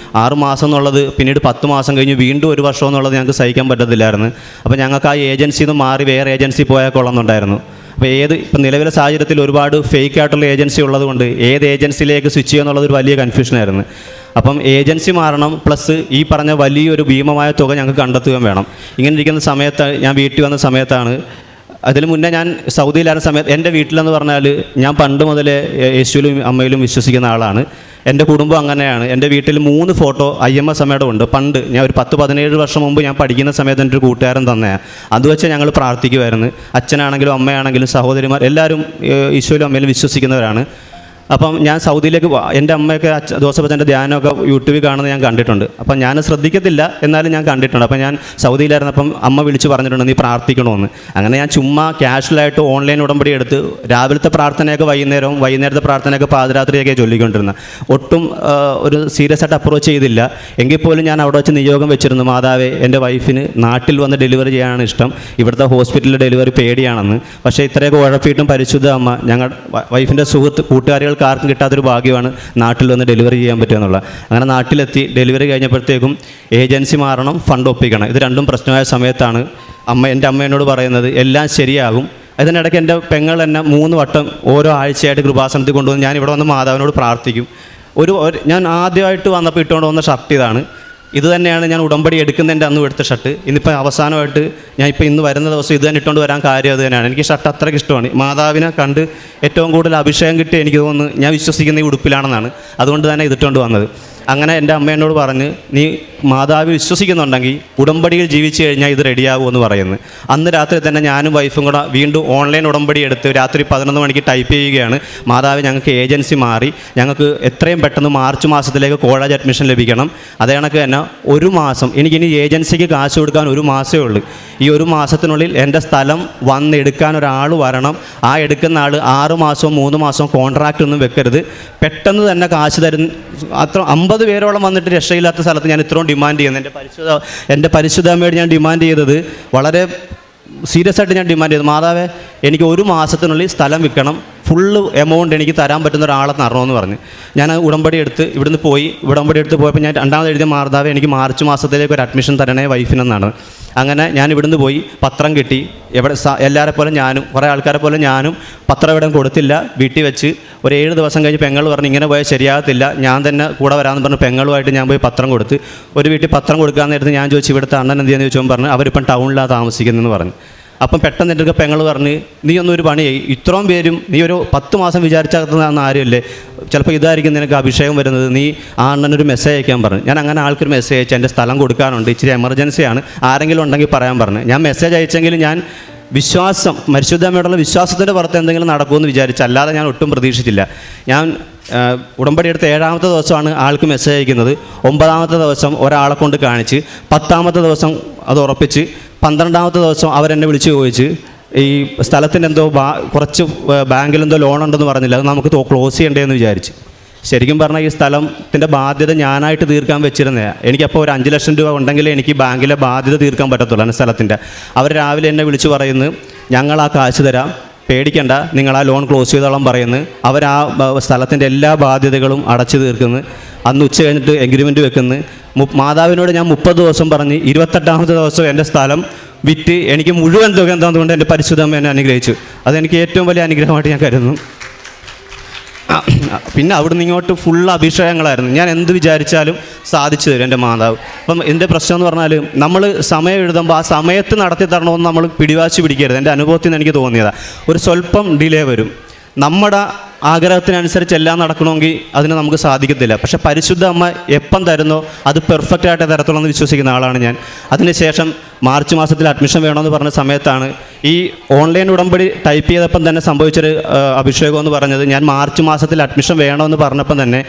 6 മാസം എന്നുള്ളത് പിന്നീട് 10 മാസം കഴിഞ്ഞ് വീണ്ടും 1 വർഷം എന്നുള്ളത് ഞങ്ങൾക്ക് സഹിക്കാൻ പറ്റത്തില്ലായിരുന്നു. അപ്പോൾ ഞങ്ങൾക്ക് ആ ഏജൻസിയിൽ നിന്ന് മാറി വേറെ ഏജൻസി പോയാൽ കൊള്ളുന്നുണ്ടായിരുന്നു. അപ്പോൾ ഇപ്പം നിലവിലെ സാഹചര്യത്തിൽ ഒരുപാട് ഫേക്ക് ആയിട്ടുള്ള ഏജൻസി ഉള്ളതുകൊണ്ട് ഏത് ഏജൻസിയിലേക്ക് സ്വിച്ച് ചെയ്യുക എന്നുള്ളതൊരു വലിയ കൺഫ്യൂഷനായിരുന്നു. അപ്പം ഏജൻസി മാറണം, പ്ലസ് ഈ പറഞ്ഞ വലിയൊരു ഭീമമായ തുക ഞങ്ങൾക്ക് കണ്ടെത്തുകയും വേണം. ഇങ്ങനെ ഇരിക്കുന്ന സമയത്ത് ഞാൻ വീട്ടിൽ വന്ന സമയത്താണ്, അതിന് മുന്നേ ഞാൻ സൗദിയിലായിരുന്ന സമയത്ത് എൻ്റെ വീട്ടിലെന്ന് പറഞ്ഞാൽ ഞാൻ പണ്ട് മുതലേ യേശുവിലും അമ്മയിലും വിശ്വസിക്കുന്ന ആളാണ്. എൻ്റെ കുടുംബം അങ്ങനെയാണ്. എൻ്റെ വീട്ടിൽ 3 ഫോട്ടോ IMS അമ്മയുടെ ഉണ്ട്. പണ്ട് ഞാൻ ഒരു 10-17 വർഷം മുമ്പ് ഞാൻ പഠിക്കുന്ന സമയത്ത് എൻ്റെ ഒരു കൂട്ടുകാരൻ തന്നെയാണ്. അത് വെച്ച് ഞങ്ങൾ പ്രാർത്ഥിക്കുമായിരുന്നു. അച്ഛനാണെങ്കിലും അമ്മയാണെങ്കിലും സഹോദരിമാർ എല്ലാവരും ഈശോയിലും അമ്മയിലും വിശ്വസിക്കുന്നവരാണ്. അപ്പം ഞാൻ സൗദിയിലേക്ക് എൻ്റെ അമ്മയൊക്കെ ജോസഫച്ചൻ്റെ ധ്യാനമൊക്കെ യൂട്യൂബിൽ കാണുന്നത് ഞാൻ കണ്ടിട്ടുണ്ട്. അപ്പം ഞാൻ ശ്രദ്ധിക്കത്തില്ല, എന്നാലും ഞാൻ കണ്ടിട്ടുണ്ട്. അപ്പം ഞാൻ സൗദിയിലായിരുന്നപ്പം അമ്മ വിളിച്ച് പറഞ്ഞിട്ടുണ്ട് നീ പ്രാർത്ഥിക്കണമെന്ന്. അങ്ങനെ ഞാൻ ചുമ്മാ ക്യാഷ്വലായിട്ട് ഓൺലൈൻ ഉടമ്പടി എടുത്ത് രാവിലത്തെ പ്രാർത്ഥനയൊക്കെ വൈകുന്നേരത്തെ പ്രാർത്ഥനയൊക്കെ പാതിരാത്രിയൊക്കെ ചൊല്ലിക്കൊണ്ടിരുന്നത്. ഒട്ടും ഒരു സീരിയസ് ആയിട്ട് അപ്രോച്ച് ചെയ്തില്ല. എങ്കിൽ പോലും ഞാൻ അവിടെ വെച്ച് നിയോഗം വെച്ചിരുന്നു, മാതാവേ എൻ്റെ വൈഫിന് നാട്ടിൽ വന്ന് ഡെലിവറി ചെയ്യാനാണ് ഇഷ്ടം, ഇവിടുത്തെ ഹോസ്പിറ്റലിൽ ഡെലിവറി പേടിയാണെന്ന്. പക്ഷേ ഇത്രയൊക്കെ ഉഴപ്പിയിട്ടും പരിശുദ്ധ അമ്മ ഞങ്ങൾ വൈഫിൻ്റെ കൂട്ടുകാരികൾ ആർക്കും കിട്ടാത്തൊരു ഭാഗ്യമാണ് നാട്ടിൽ വന്ന് ഡെലിവറി ചെയ്യാൻ പറ്റുക എന്നുള്ളത്. അങ്ങനെ നാട്ടിലെത്തി ഡെലിവറി കഴിഞ്ഞപ്പോഴത്തേക്കും ഏജൻസി മാറണം, ഫണ്ട് ഒപ്പിക്കണം. ഇത് രണ്ടും പ്രശ്നമായ സമയത്താണ് എൻ്റെ അമ്മ എന്നോട് പറയുന്നത് എല്ലാം ശരിയാകും. അതിനിടയ്ക്ക് എൻ്റെ പെങ്ങൾ എന്നെ 3 വട്ടം ഓരോ ആഴ്ചയായിട്ട് കൃപാസനത്തിൽ കൊണ്ടുവന്ന് ഞാൻ ഇവിടെ വന്ന് മാതാവിനോട് പ്രാർത്ഥിക്കും. ഞാൻ ആദ്യമായിട്ട് വന്നപ്പോൾ ഇട്ടുകൊണ്ട് വന്ന ഷർട്ട് ഇതാണ്. ഇത് തന്നെയാണ് ഞാൻ ഉടമ്പടി എടുക്കുന്നതിൻ്റെ അന്ന് എടുത്ത ഷർട്ട്. ഇന്നിപ്പോൾ അവസാനമായിട്ട് ഞാൻ ഇപ്പോൾ ഇന്ന് വരുന്ന ദിവസം ഇത് തന്നെ ഇട്ടുകൊണ്ട് വരാൻ കാര്യം അത് തന്നെയാണ്. എനിക്ക് ഷർട്ട് അത്രയ്ക്ക് ഇഷ്ടമാണ്. മാതാവിനെ കണ്ട് ഏറ്റവും കൂടുതൽ അഭിഷേകം കിട്ടി എനിക്ക് തോന്നുന്നു ഞാൻ വിശ്വസിക്കുന്ന ഈ ഉടുപ്പിലാണെന്നാണ്. അതുകൊണ്ട് തന്നെ ഇതിട്ടുകൊണ്ട് വന്നത്. അങ്ങനെ എൻ്റെ അമ്മ എന്നോട് പറഞ്ഞ് നീ മാതാവ് വിശ്വസിക്കുന്നുണ്ടെങ്കിൽ ഉടമ്പടിയിൽ ജീവിച്ചു കഴിഞ്ഞാൽ ഇത് റെഡിയാകുമെന്ന് പറയുന്നത്. അന്ന് രാത്രി തന്നെ ഞാനും വൈഫും കൂടെ വീണ്ടും ഓൺലൈൻ ഉടമ്പടി എടുത്ത് രാത്രി 11 മണിക്ക് ടൈപ്പ് ചെയ്യുകയാണ്, മാതാവ് ഞങ്ങൾക്ക് ഏജൻസി മാറി, ഞങ്ങൾക്ക് എത്രയും പെട്ടെന്ന് മാർച്ച് മാസത്തിലേക്ക് കോളേജ് അഡ്മിഷൻ ലഭിക്കണം. അതേ കണക്ക് തന്നെ 1 മാസം എനിക്കിനി ഏജൻസിക്ക് കാശ് കൊടുക്കാൻ 1 മാസമേ ഉള്ളൂ. ഈ 1 മാസത്തിനുള്ളിൽ എൻ്റെ സ്ഥലം വന്നെടുക്കാൻ ഒരാൾ വരണം. ആ എടുക്കുന്ന ആൾ 6 മാസവും 3 മാസവും കോൺട്രാക്റ്റ് ഒന്നും വെക്കരുത്. പെട്ടെന്ന് തന്നെ കാശ് തരുന്ന അത്ര 50 പേരോളം വന്നിട്ട് രക്ഷയില്ലാത്ത സ്ഥലത്ത് ഞാൻ ഇത്രയും ഡിമാൻഡ് ചെയ്യുന്നത്. എൻ്റെ പരിശുദ്ധമ്മയോട് ഞാൻ ഡിമാൻഡ് ചെയ്തത് വളരെ സീരിയസ് ആയിട്ട് ഞാൻ ഡിമാൻഡ് ചെയ്തു, മാതാവേ എനിക്ക് 1 മാസത്തിനുള്ളിൽ സ്ഥലം വിൽക്കണം, ഫുള്ള് എമൗണ്ട് എനിക്ക് തരാൻ പറ്റുന്ന ഒരാളെ തരണമെന്ന് പറഞ്ഞ് ഞാൻ ഉടമ്പടി എടുത്ത് ഇവിടുന്ന് പോയി. ഉടമ്പടി എടുത്ത് പോയപ്പോൾ ഞാൻ രണ്ടാമത് എഴുതിയ മാതാവേ എനിക്ക് മാർച്ച് മാസത്തിലേക്ക് ഒരു അഡ്മിഷൻ തരണേ വൈഫിനെന്നാണ്. അങ്ങനെ ഞാൻ ഇവിടുന്ന് പോയി പത്രം കിട്ടി. എല്ലാവരെ പോലെ ഞാനും കുറേ ആൾക്കാരെ പോലെ ഞാനും പത്രം ഇവിടെ കൊടുത്തില്ല, വീട്ടിൽ വെച്ച് ഒരു 7 ദിവസം കഴിഞ്ഞ് പെങ്ങൾ പറഞ്ഞ് ഇങ്ങനെ പോയാൽ ശരിയാകത്തില്ല, ഞാൻ തന്നെ കൂടെ വരാമെന്ന് പറഞ്ഞ് പെങ്ങളുമായിട്ട് ഞാൻ പോയി പത്രം കൊടുത്ത്. ഒരു വീട്ടിൽ പത്രം കൊടുക്കാൻ നേരത്ത് ഞാൻ ചോദിച്ചു ഇവിടുത്തെ അണ്ണൻ എന്ത് ചെയ്യുമെന്ന് ചോദിച്ചപ്പോൾ പറഞ്ഞു അവരിപ്പം ടൗണിലാണ് താമസിക്കുന്നതെന്ന് പറഞ്ഞു. അപ്പം പെട്ടെന്ന് എൻ്റെ പെങ്ങൾ പറഞ്ഞ് നീ ഒന്നും ഒരു പണിയായി, ഇത്രയും പേരും നീ ഒരു 10 മാസം വിചാരിച്ചകത്തുന്ന ആരുമല്ലേ, ചിലപ്പോൾ ഇതായിരിക്കും നിനക്ക് അഭിഷേകം വരുന്നത്, നീ ആ അണ്ണനൊരു മെസ്സേജ് അയക്കാൻ പറഞ്ഞു. ഞാൻ അങ്ങനെ ആൾക്കൊരു മെസ്സേജ് അയച്ചു, എൻ്റെ സ്ഥലം കൊടുക്കാനുണ്ട്, ഇച്ചിരി എമർജൻസിയാണ്, ആരെങ്കിലും ഉണ്ടെങ്കിൽ പറയാൻ പറഞ്ഞു. ഞാൻ മെസ്സേജ് അയച്ചെങ്കിലും ഞാൻ വിശ്വാസം പരിശുദ്ധമ്മയോടുള്ള വിശ്വാസത്തിൻ്റെ പുറത്ത് എന്തെങ്കിലും നടക്കുമെന്ന് വിചാരിച്ചു, അല്ലാതെ ഞാൻ ഒട്ടും പ്രതീക്ഷിച്ചില്ല. ഞാൻ ഉടമ്പടി എടുത്ത 7ാമത്തെ ദിവസമാണ് ആൾക്ക് മെസ്സേജ് അയക്കുന്നത്. 9ാമത്തെ ദിവസം ഒരാളെ കൊണ്ട് കാണിച്ച്, 10ാമത്തെ ദിവസം അത് ഉറപ്പിച്ച്, 12ാമത്തെ ദിവസം അവരെന്നെ വിളിച്ച് ചോദിച്ച് ഈ സ്ഥലത്തിൻ്റെ എന്തോ കുറച്ച് ബാങ്കിലെന്തോ ലോൺ ഉണ്ടെന്ന് പറഞ്ഞില്ല, അത് നമുക്ക് ക്ലോസ് ചെയ്യണ്ടേന്ന് വിചാരിച്ച്. ശരിക്കും പറഞ്ഞാൽ ഈ സ്ഥലത്തിൻ്റെ ബാധ്യത ഞാനായിട്ട് തീർക്കാൻ വെച്ചിരുന്നതാണ്. എനിക്കപ്പോൾ ഒരു 5 ലക്ഷം രൂപ ഉണ്ടെങ്കിലേ എനിക്ക് ബാങ്കിലെ ബാധ്യത തീർക്കാൻ പറ്റത്തുള്ളൂ ആ സ്ഥലത്തിൻ്റെ. അവർ രാവിലെ എന്നെ വിളിച്ച് പറയുന്നു, ഞങ്ങൾ ആ കാശ് തരാം, പേടിക്കണ്ട, നിങ്ങൾ ആ ലോൺ ക്ലോസ് ചെയ്തോളം പറയുന്നു. അവർ ആ സ്ഥലത്തിൻ്റെ എല്ലാ ബാധ്യതകളും അടച്ചു തീർക്കുന്നു. അന്ന് ഉച്ച കഴിഞ്ഞിട്ട് എഗ്രിമെൻറ്റ് വെക്കുന്നു. മാതാവിനോട് ഞാൻ 30 ദിവസം പറഞ്ഞ് 28ാമത്തെ ദിവസം എൻ്റെ സ്ഥലം വിറ്റ് എനിക്ക് മുഴുവൻ തുക എന്താണെന്നുകൊണ്ട് എൻ്റെ പരിശുദ്ധ അമ്മ എന്നെ അനുഗ്രഹിച്ചു. അതെനിക്ക് ഏറ്റവും വലിയ അനുഗ്രഹമായിട്ട് ഞാൻ കരുതുന്നു. പിന്നെ അവിടുന്ന് ഇങ്ങോട്ട് ഫുൾ അഭിഷേകങ്ങളായിരുന്നു. ഞാൻ എന്ത് വിചാരിച്ചാലും സാധിച്ചു തരും എൻ്റെ മാതാവ്. അപ്പം എൻ്റെ പ്രശ്നം എന്ന് പറഞ്ഞാൽ നമ്മൾ സമയം എഴുതുമ്പോൾ ആ സമയത്ത് നടത്തി തരണമെന്ന് നമ്മൾ പിടിവാശി പിടിക്കരുത്. എൻ്റെ അനുഭവത്തിൽ നിന്ന് എനിക്ക് തോന്നിയതാണ്. ഒരു സ്വല്പം ഡിലേ വരും. നമ്മുടെ ആഗ്രഹത്തിനനുസരിച്ച് എല്ലാം നടക്കണമെങ്കിൽ അതിന് നമുക്ക് സാധിക്കത്തില്ല. പക്ഷേ പരിശുദ്ധ അമ്മ എപ്പം തരുന്നോ അത് പെർഫെക്റ്റായിട്ട് തരത്തുള്ളൂ എന്ന് വിശ്വസിക്കുന്ന ആളാണ് ഞാൻ. അതിനുശേഷം മാർച്ച് മാസത്തിൽ അഡ്മിഷൻ വേണമെന്ന് പറഞ്ഞ സമയത്താണ് ഈ ഓൺലൈൻ ഉടമ്പടി ടൈപ്പ് ചെയ്തപ്പം തന്നെ സംഭവിച്ചൊരു അഭിഷേകം എന്ന് പറഞ്ഞത്, ഞാൻ മാർച്ച് മാസത്തിൽ അഡ്മിഷൻ വേണമെന്ന് പറഞ്ഞപ്പം തന്നെ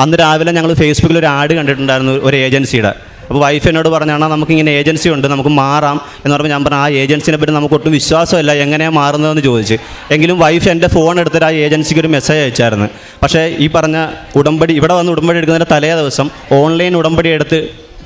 അന്ന് രാവിലെ ഞങ്ങൾ ഫേസ്ബുക്കിൽ ഒരു ആഡ് കണ്ടിട്ടുണ്ടായിരുന്നു ഒരു ഏജൻസിയുടെ. അപ്പോൾ വൈഫ് എന്നോട് പറഞ്ഞാണ് നമുക്കിങ്ങനെ ഏജൻസി ഉണ്ട്, നമുക്ക് മാറാം എന്ന് പറഞ്ഞപ്പോൾ ഞാൻ പറഞ്ഞു ആ ഏജൻസിനെ പറ്റി നമുക്ക് ഒട്ടും വിശ്വാസമില്ല, എങ്ങനെയാണ് മാറുന്നതെന്ന് ചോദിച്ചു. എങ്കിലും വൈഫ് എൻ്റെ ഫോൺ എടുത്തിട്ട് ആ ഏജൻസിക്ക് ഒരു മെസ്സേജ് അയച്ചായിരുന്നു. പക്ഷേ ഈ പറഞ്ഞ ഉടമ്പടി ഇവിടെ വന്ന് ഉടമ്പടി എടുക്കുന്നതിൻ്റെ തലേ ദിവസം ഓൺലൈൻ ഉടമ്പടി എടുത്ത്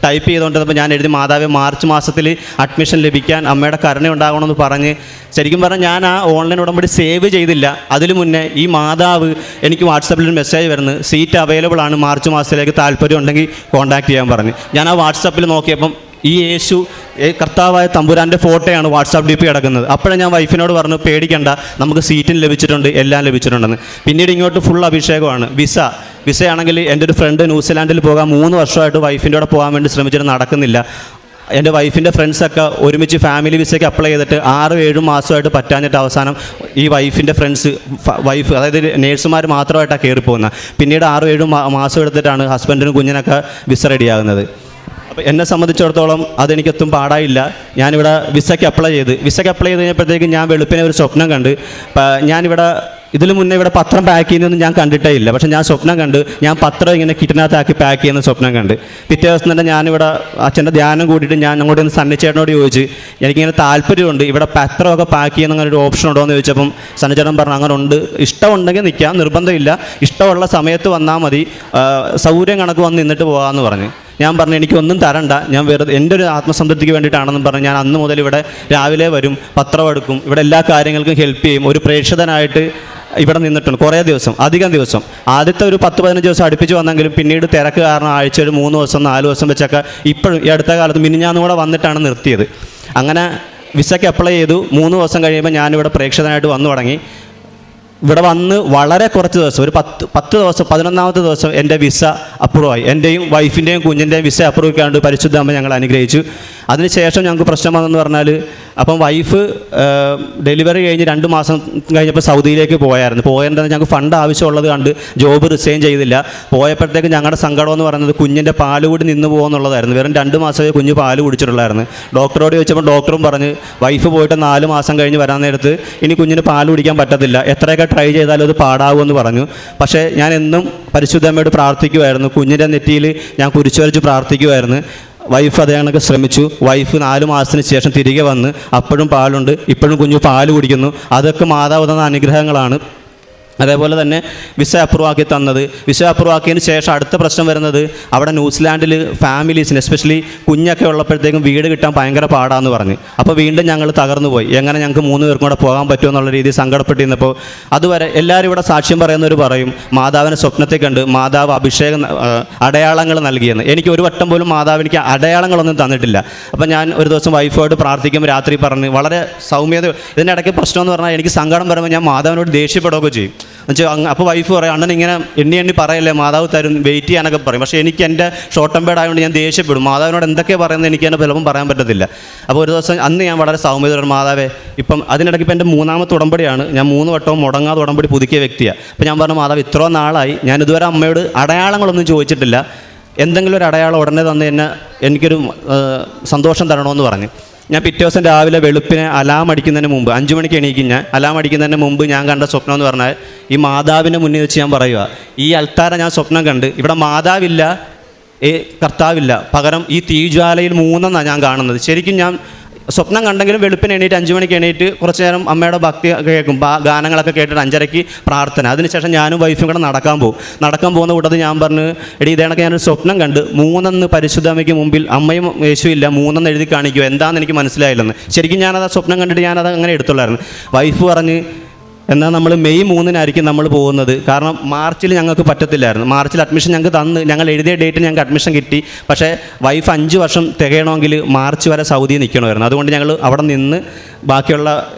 ടൈപ്പ് ചെയ്തുകൊണ്ടിരുന്നപ്പോൾ ഞാൻ എഴുതി, മാതാവേ മാർച്ച് മാസത്തിൽ അഡ്മിഷൻ ലഭിക്കാൻ അമ്മയുടെ കരുണ ഉണ്ടാകണമെന്ന് പറഞ്ഞ്. ശരിക്കും പറഞ്ഞാൽ ഞാൻ ആ ഓൺലൈൻ ഉടമ്പടി സേവ് ചെയ്തില്ല. അതിനു മുന്നേ ഈ മാതാവ് എനിക്ക് വാട്സാപ്പിൽ മെസ്സേജ് വരുന്നു, സീറ്റ് അവൈലബിൾ ആണ്, മാർച്ച് മാസത്തിലേക്ക് താല്പര്യം ഉണ്ടെങ്കിൽ കോൺടാക്ട് ചെയ്യാൻ പറഞ്ഞ്. ഞാൻ ആ വാട്സാപ്പിൽ നോക്കിയപ്പം ഈ യേശു കർത്താവായ തമ്പുരാൻ്റെ ഫോട്ടോയാണ് വാട്സാപ്പ് DP കിടക്കുന്നത്. അപ്പോഴേ ഞാൻ വൈഫിനോട് പറഞ്ഞു, പേടിക്കണ്ട, നമുക്ക് സീറ്റും ലഭിച്ചിട്ടുണ്ട്, എല്ലാം ലഭിച്ചിട്ടുണ്ടെന്ന്. പിന്നീട് ഇങ്ങോട്ട് ഫുൾ അഭിഷേകമാണ്. വിസയാണെങ്കിൽ എൻ്റെ ഒരു ഫ്രണ്ട് ന്യൂസിലാൻഡിൽ പോകാൻ 3 വർഷമായിട്ട് വൈഫിൻ്റെ കൂടെ പോകാൻ വേണ്ടി ശ്രമിച്ചിട്ട് നടക്കുന്നില്ല. എൻ്റെ വൈഫിൻ്റെ ഫ്രണ്ട്സൊക്കെ ഒരുമിച്ച് ഫാമിലി വിസയ്ക്ക് അപ്ലൈ ചെയ്തിട്ട് 6-7 മാസമായിട്ട് പറ്റാഞ്ഞിട്ട് അവസാനം ഈ വൈഫിൻ്റെ ഫ്രണ്ട്സ് വൈഫ് അതായത് നേഴ്സുമാർ മാത്രമായിട്ടാണ് കയറി പോകുന്നത്. പിന്നീട് 6-7 മാസം എടുത്തിട്ടാണ് ഹസ്ബൻഡിനും കുഞ്ഞിനൊക്കെ വിസ റെഡിയാകുന്നത്. അപ്പോൾ എന്നെ സംബന്ധിച്ചിടത്തോളം അതെനിക്കൊത്തും പാടായില്ല. ഞാനിവിടെ വിസയ്ക്ക് അപ്ലൈ ചെയ്ത് കഴിഞ്ഞപ്പോഴത്തേക്കും ഞാൻ വെളുപ്പിനെ ഒരു സ്വപ്നം കണ്ട്. ഞാനിവിടെ ഇതിനു മുന്നേ ഇവിടെ പത്രം പാക്ക് ചെയ്യുന്നതൊന്നും ഞാൻ കണ്ടിട്ടേ ഇല്ല. പക്ഷേ ഞാൻ സ്വപ്നം കണ്ട് ഞാൻ പത്രം ഇങ്ങനെ കിറ്റിനകത്താക്കി പാക്ക് ചെയ്യുന്ന സ്വപ്നം കണ്ട്. പിറ്റേ ദിവസം തന്നെ ഞാനിവിടെ അച്ഛൻ്റെ ധ്യാനം കൂട്ടിയിട്ട് ഞാൻ അങ്ങോട്ട് ഒന്ന് സണ്ണിച്ചേട്ടനോട് ചോദിച്ചു, എനിക്കിങ്ങനെ താല്പര്യമുണ്ട്, ഇവിടെ പത്രമൊക്കെ പാക്ക് ചെയ്യുന്ന അങ്ങനെ ഒരു ഓപ്ഷൻ ഉണ്ടോ എന്ന് ചോദിച്ചപ്പം സണ്ണിച്ചേട്ടൻ പറഞ്ഞു, അങ്ങനെ ഉണ്ട്, ഇഷ്ടമുണ്ടെങ്കിൽ നിൽക്കാം, നിർബന്ധമില്ല, ഇഷ്ടമുള്ള സമയത്ത് വന്നാൽ മതി, സൗകര്യം കണക്ക് വന്ന് നിന്നിട്ട് പോകാമെന്ന് പറഞ്ഞു. ഞാൻ പറഞ്ഞു, എനിക്കൊന്നും തരണ്ട, ഞാൻ വെറുതെ എൻ്റെ ഒരു ആത്മസംതൃപ്തിക്ക് വേണ്ടിയിട്ടാണെന്ന് പറഞ്ഞ് ഞാൻ അന്ന് മുതൽ ഇവിടെ രാവിലെ വരും, പത്രം എടുക്കും, ഇവിടെ എല്ലാ കാര്യങ്ങൾക്കും ഹെൽപ്പ് ചെയ്യും. ഒരു പ്രേക്ഷിതനായിട്ട് ഇവിടെ നിന്നിട്ടുണ്ട് കുറേ ദിവസം, അധികം ദിവസം. ആദ്യത്തെ ഒരു 10-15 ദിവസം അടുപ്പിച്ച് വന്നെങ്കിലും പിന്നീട് തിരക്ക് കാരണം ആഴ്ചയിൽ 3 ദിവസം 4 ദിവസം വെച്ചൊക്കെ ഇപ്പോഴും ഈ അടുത്ത കാലത്ത് മിനിഞ്ഞാന്ന് കൂടെ വന്നിട്ടാണ് നിർത്തിയത്. അങ്ങനെ വിസയ്ക്ക് അപ്ലൈ ചെയ്തു. 3 ദിവസം കഴിയുമ്പോൾ ഞാനിവിടെ പ്രേക്ഷിതനായിട്ട് വന്നു തുടങ്ങി. ഇവിടെ വന്ന് വളരെ കുറച്ച് ദിവസം, ഒരു 10 ദിവസം, 11ാമത്തെ ദിവസം എൻ്റെ വിസ അപ്രൂവ് ആയി. എൻ്റെയും വൈഫിൻ്റെയും കുഞ്ഞിൻ്റെയും വിസ അപ്രൂവ് ചെയ്യാണ്ട് പരിശുദ്ധ അമ്മ ഞങ്ങൾ അനുഗ്രഹിച്ചു. അതിനുശേഷം ഞങ്ങൾക്ക് പ്രശ്നം വന്നെന്ന് പറഞ്ഞാൽ, അപ്പം വൈഫ് ഡെലിവറി കഴിഞ്ഞ് 2 മാസം കഴിഞ്ഞപ്പോൾ സൗദിയിലേക്ക് പോയതെന്ന് ഞങ്ങൾക്ക് ഫണ്ട് ആവശ്യമുള്ളത് കണ്ട് ജോബ് റിസൈൻ ചെയ്തില്ല. പോയപ്പോഴത്തേക്ക് ഞങ്ങളുടെ സങ്കടം എന്ന് പറയുന്നത് കുഞ്ഞിൻ്റെ പാല് കൂടി നിന്ന് പോകുമെന്നുള്ളതായിരുന്നു. വെറും 2 മാസമേ കുഞ്ഞ് പാല് കുടിച്ചിട്ടുള്ളായിരുന്നു. ഡോക്ടറോട് ചോദിച്ചപ്പോൾ ഡോക്ടറും പറഞ്ഞ് വൈഫ് പോയിട്ട് 4 മാസം കഴിഞ്ഞ് വരാൻ നേരത്ത് ഇനി കുഞ്ഞിന് പാല് കുടിക്കാൻ പറ്റത്തില്ല, എത്രയൊക്കെ ട്രൈ ചെയ്താലും അത് പാടാകുമെന്ന് പറഞ്ഞു. പക്ഷേ ഞാൻ എന്നും പരിശുദ്ധമ്മയോട് പ്രാർത്ഥിക്കുമായിരുന്നു. കുഞ്ഞിൻ്റെ നെറ്റിയിൽ ഞാൻ കുരിശ് വരച്ച് പ്രാർത്ഥിക്കുമായിരുന്നു. വൈഫ് അതേ കണക്ക് ശ്രമിച്ചു. വൈഫ് 4 മാസത്തിന് ശേഷം തിരികെ വന്ന് അപ്പോഴും പാലുണ്ട്, ഇപ്പോഴും കുഞ്ഞു പാല് കുടിക്കുന്നു. അതൊക്കെ മാതാവ് തന്ന അനുഗ്രഹങ്ങളാണ്. അതേപോലെ തന്നെ വിസ അപ്രൂവ് ആക്കിയതിന് ശേഷം അടുത്ത പ്രശ്നം വരുന്നത്, അവിടെ ന്യൂസിലാൻഡിൽ ഫാമിലീസിന് എസ്പെഷ്യലി കുഞ്ഞൊക്കെ ഉള്ളപ്പോഴത്തേക്കും വീട് കിട്ടാൻ ഭയങ്കര പാടാന്ന് പറഞ്ഞു. അപ്പോൾ വീണ്ടും ഞങ്ങൾ തകർന്നു പോയി. എങ്ങനെ ഞങ്ങൾക്ക് 3 പേർക്കും കൂടെ പോകാൻ പറ്റുമോ എന്നുള്ള രീതിയിൽ സങ്കടപ്പെട്ടിരുന്നപ്പോൾ അതുവരെ എല്ലാവരും ഇവിടെ സാക്ഷ്യം പറയുന്നവർ പറയും, മാതാവിനെ സ്വപ്നത്തെ കണ്ട് മാതാവ് അഭിഷേകം അടയാളങ്ങൾ നൽകിയെന്ന്. എനിക്ക് ഒരു വട്ടം പോലും മാതാവ് എനിക്ക് അടയാളങ്ങളൊന്നും തന്നിട്ടില്ല. അപ്പം ഞാൻ ഒരു ദിവസം വൈഫോട് പ്രാർത്ഥിക്കുമ്പോൾ രാത്രി പറഞ്ഞ് വളരെ സൗമ്യത. ഇതിൻ്റെ ഇടയ്ക്ക് പ്രശ്നം എന്ന് പറഞ്ഞാൽ എനിക്ക് സങ്കടം വരുമ്പോൾ ഞാൻ മാതാവിനോട് ദേഷ്യപ്പെടുകയൊക്കെ ചെയ്യും. അപ്പോൾ വൈഫ് പറയും, അണ്ണൻ ഇങ്ങനെ എണ്ണി പറയല്ലേ, മാതാവ് തരും, വെയിറ്റ് ചെയ്യാനൊക്കെ പറയും. പക്ഷേ എനിക്ക് എൻ്റെ ഷോർട്ട് ടെമ്പേർഡ് ആയതുകൊണ്ട് ഞാൻ ദേഷ്യപ്പെടും. മാതാവിനോട് എന്തൊക്കെയാണ് പറയുന്നത് എനിക്ക് തന്നെ ചിലപ്പം പറയാൻ പറ്റത്തില്ല. അപ്പോൾ ഒരു ദിവസം അന്ന് ഞാൻ വളരെ സൗമ്യതയോടെ, മാതാവേ ഇപ്പം അതിനിടയ്ക്ക് ഇപ്പം എൻ്റെ 3ാമത്തെ ഉടമ്പടിയാണ്, ഞാൻ 3 വട്ടവും മുടങ്ങാതെ ഉടമ്പടി പുതുക്കിയ വ്യക്തിയാണ്. അപ്പോൾ ഞാൻ പറഞ്ഞു, മാതാവ് ഇത്രയും നാളായി ഞാൻ ഇതുവരെ അമ്മയോട് അടയാളങ്ങളൊന്നും ചോദിച്ചിട്ടില്ല, എന്തെങ്കിലും ഒരു അടയാളം ഉടനെ തന്ന് എനിക്കൊരു സന്തോഷം തരണമെന്ന് പറഞ്ഞു. ഞാൻ പിറ്റേ ദിവസം രാവിലെ വെളുപ്പിനെ അലാം അടിക്കുന്നതിന് മുമ്പ് 5 മണിക്ക് എണീക്കും. ഞാൻ അലാം അടിക്കുന്നതിന് മുമ്പ് ഞാൻ കണ്ട സ്വപ്നം എന്ന് പറഞ്ഞാൽ, ഈ മാതാവിൻ്റെ മുന്നിൽ വെച്ച് ഞാൻ പറയുക, ഈ അൽത്താര ഞാൻ സ്വപ്നം കണ്ട് ഇവിടെ മാതാവില്ല, കർത്താവില്ല, പകരം ഈ തീജ്വാലയിൽ 3 ഞാൻ കാണുന്നത്. ശരിക്കും ഞാൻ സ്വപ്നം കണ്ടെങ്കിലും വെളുപ്പിന് എണീറ്റ് 5 മണിക്ക് എണീറ്റ് കുറച്ച് നേരം അമ്മയുടെ ഭക്തി കേൾക്കും, ഗാനങ്ങളൊക്കെ കേട്ടിട്ട് 5:30 പ്രാർത്ഥന. അതിനുശേഷം ഞാനും വൈഫും കൂടെ നടക്കാൻ പോകുന്ന കൂട്ടത്തിൽ ഞാൻ പറഞ്ഞു, എടി ഇതേണൊക്കെ ഞാനൊരു സ്വപ്നം കണ്ട് 3 പരിശുദ്ധമ്മയ്ക്ക് മുമ്പിൽ അമ്മയും യേശു ഇല്ല, 3 എഴുതി കാണിക്കുമോ, എന്താണെന്ന് എനിക്ക് മനസ്സിലായില്ലെന്ന്. ശരിക്കും ഞാനത് ആ സ്വപ്നം കണ്ടിട്ട് ഞാനത് അങ്ങനെ എടുത്തുള്ളായിരുന്നു. വൈഫ് പറഞ്ഞ് എന്നാൽ നമ്മൾ മെയ് 3 നമ്മൾ പോകുന്നത്, കാരണം മാർച്ചിൽ ഞങ്ങൾക്ക് പറ്റത്തില്ലായിരുന്നു. മാർച്ചിൽ അഡ്മിഷൻ ഞങ്ങൾക്ക് തന്ന്, ഞങ്ങൾ എഴുതിയ ഡേറ്റിന് ഞങ്ങൾക്ക് അഡ്മിഷൻ കിട്ടി. പക്ഷേ വൈഫ് 5 വർഷം തികയണമെങ്കിൽ മാർച്ച് വരെ സൗദിയിൽ നിൽക്കണമായിരുന്നു. അതുകൊണ്ട് ഞങ്ങൾ അവിടെ നിന്ന് ബാക്കിയുള്ള